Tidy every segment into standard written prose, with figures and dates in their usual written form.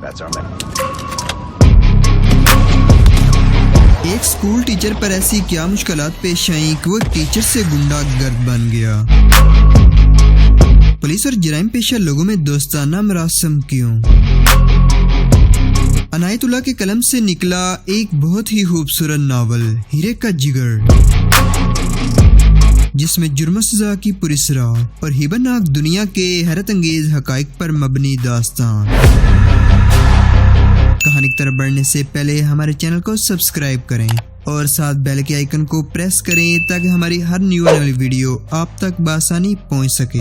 That's our man. ایک school teacher پر ایسی کیا مشکلات پیش آئیں کہ وہ ٹیچر سے گنڈا گرد بن گیا؟ پولیس اور جرائم پیشہ لوگوں میں دوستانہ مراسم کیوں؟ عنایت اللہ کے قلم سے نکلا ایک بہت ہی خوبصورت ناول ہیرے کا جگر، جس میں جرم و سزا کی پراسرار اور ہیبت ناک دنیا کے حیرت انگیز حقائق پر مبنی داستان۔ کہانی کی طرف بڑھنے سے پہلے ہمارے چینل کو سبسکرائب کریں اور ساتھ بیل کے آئیکن کو پریس کریں تاکہ ہماری ہر نیو آنے والی ویڈیو آپ تک بآسانی پہنچ سکے۔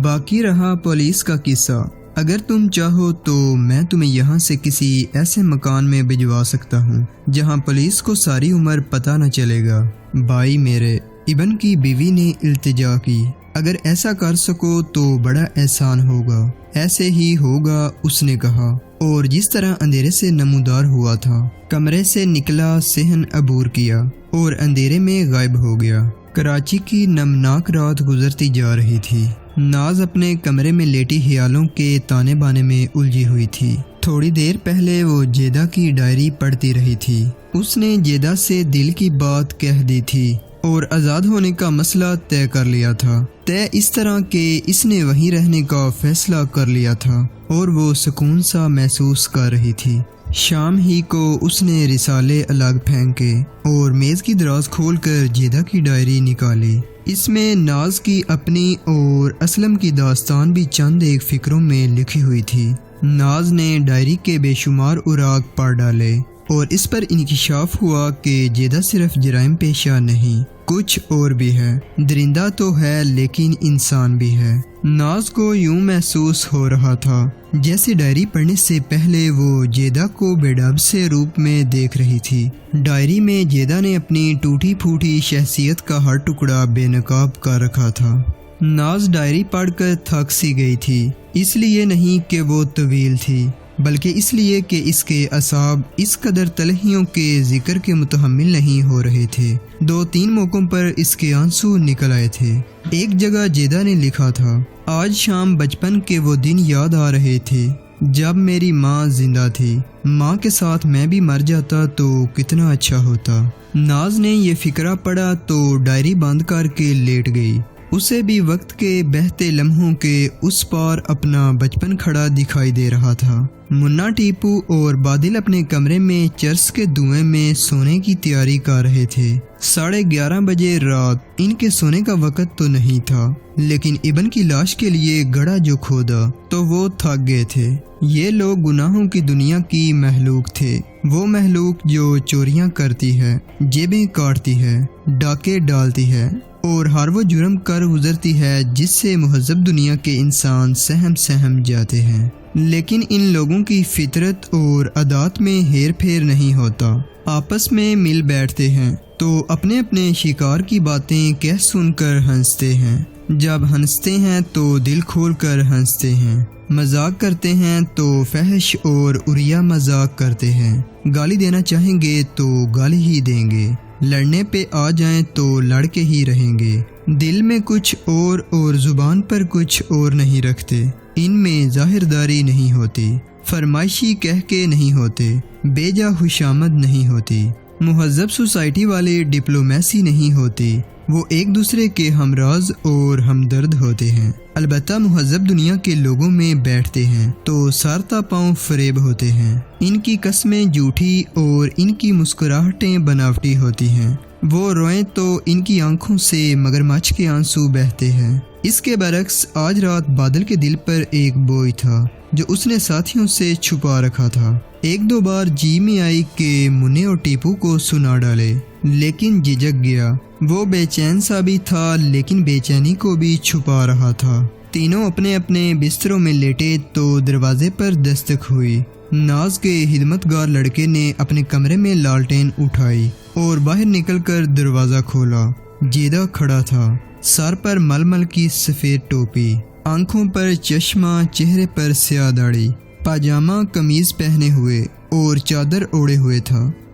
باقی رہا پولیس کا قصہ۔ اگر تم چاہو تو میں تمہیں یہاں سے کسی ایسے مکان میں بھجوا سکتا ہوں جہاں پولیس کو ساری عمر پتہ نہ چلے گا۔ بھائی میرے، ابن کی بیوی نے التجا کی، اگر ایسا کر سکو تو بڑا احسان ہوگا۔ ایسے ہی ہوگا، اس نے کہا، اور جس طرح اندھیرے سے نمودار ہوا تھا کمرے سے نکلا، صحن عبور کیا اور اندھیرے میں غائب ہو گیا۔ کراچی کی نمناک رات گزرتی جا رہی تھی۔ ناز اپنے کمرے میں لیٹی خیالوں کے تانے بانے میں الجھی ہوئی تھی۔ تھوڑی دیر پہلے وہ جیدہ کی ڈائری پڑھتی رہی تھی۔ اس نے جیدہ سے دل کی بات کہہ دی تھی اور آزاد ہونے کا مسئلہ طے کر لیا تھا۔ طے اس طرح کہ اس نے وہیں رہنے کا فیصلہ کر لیا تھا اور وہ سکون سا محسوس کر رہی تھی۔ شام ہی کو اس نے رسالے الگ پھینکے اور میز کی دراز کھول کر جیدہ کی ڈائری نکالی۔ اس میں ناز کی اپنی اور اسلم کی داستان بھی چند ایک فکروں میں لکھی ہوئی تھی۔ ناز نے ڈائری کے بے شمار اوراق پڑھ ڈالے اور اس پر انکشاف ہوا کہ جیدہ صرف جرائم پیشہ نہیں، کچھ اور بھی ہے۔ درندہ تو ہے لیکن انسان بھی ہے۔ ناز کو یوں محسوس ہو رہا تھا جیسے ڈائری پڑھنے سے پہلے وہ جیدہ کو بے ڈب سے روپ میں دیکھ رہی تھی۔ ڈائری میں جیدہ نے اپنی ٹوٹی پھوٹی شخصیت کا ہر ٹکڑا بے نقاب کر رکھا تھا۔ ناز ڈائری پڑھ کر تھک سی گئی تھی، اس لیے نہیں کہ وہ طویل تھی بلکہ اس لیے کہ اس کے اعصاب اس قدر تلخیوں کے ذکر کے متحمل نہیں ہو رہے تھے۔ 2-3 موقعوں پر اس کے آنسو نکل آئے تھے۔ ایک جگہ جیدہ نے لکھا تھا، آج شام بچپن کے وہ دن یاد آ رہے تھے جب میری ماں زندہ تھی۔ ماں کے ساتھ میں بھی مر جاتا تو کتنا اچھا ہوتا۔ ناز نے یہ فقرہ پڑھا تو ڈائری بند کر کے لیٹ گئی۔ اسے بھی وقت کے بہتے لمحوں کے اس پار اپنا بچپن کھڑا دکھائی دے رہا تھا۔ منا، ٹیپو اور بادل اپنے کمرے میں چرس کے دھوئیں میں سونے کی تیاری کر رہے تھے۔ 11:30 بجے رات، ان کے سونے کا وقت تو نہیں تھا، لیکن ابن کی لاش کے لیے گڑھا جو کھودا تو وہ تھک گئے تھے۔ یہ لوگ گناہوں کی دنیا کی مخلوق تھے، وہ مخلوق جو چوریاں کرتی ہے، جیبیں کاٹتی ہے، ڈاکے ڈالتی ہے اور ہر وہ جرم کر گزرتی ہے جس سے مہذب دنیا کے انسان سہم جاتے ہیں۔ لیکن ان لوگوں کی فطرت اور عادات میں ہیر پھیر نہیں ہوتا۔ آپس میں مل بیٹھتے ہیں تو اپنے اپنے شکار کی باتیں کہہ سن کر ہنستے ہیں۔ جب ہنستے ہیں تو دل کھول کر ہنستے ہیں، مذاق کرتے ہیں تو فحش اور عریہ مذاق کرتے ہیں۔ گالی دینا چاہیں گے تو گالی ہی دیں گے، لڑنے پہ آ جائیں تو لڑ کے ہی رہیں گے۔ دل میں کچھ اور زبان پر کچھ اور نہیں رکھتے۔ ان میں ظاہرداری نہیں ہوتی، فرمائشی کہہ کے نہیں ہوتے، بے جا خوشامد نہیں ہوتی۔ مہذب سوسائٹی والے ڈپلومیسی نہیں ہوتی، وہ ایک دوسرے کے ہمراز اور ہمدرد ہوتے ہیں۔ البتہ مہذب دنیا کے لوگوں میں بیٹھتے ہیں تو سارتا پاؤں فریب ہوتے ہیں۔ ان کی قسمیں جھوٹی اور ان کی مسکراہٹیں بناوٹی ہوتی ہیں۔ وہ روئیں تو ان کی آنکھوں سے مگرمچھ کے آنسو بہتے ہیں۔ اس کے برعکس آج رات بادل کے دل پر ایک بوجھ تھا جو اس نے ساتھیوں سے چھپا رکھا تھا۔ 1-2 بار جی میں آئی کہ منے اور ٹیپو کو سنا ڈالے، لیکن جھجک گیا۔ وہ بے چین سا بھی تھا لیکن بے چینی کو بھی چھپا رہا تھا۔ تینوں اپنے اپنے بستروں میں لیٹے تو دروازے پر دستک ہوئی۔ ناز کے خدمتگار لڑکے نے اپنے کمرے میں لالٹین اٹھائی اور باہر نکل کر دروازہ کھولا۔ جیدہ کھڑا تھا، سر پر ململ کی سفید ٹوپی، آنکھوں پر چشمہ، چہرے پر سیاہ داڑھی، پاجامہ قمیض پہنے ہوئے اور چادر اوڑے ہوئے تھا۔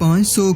500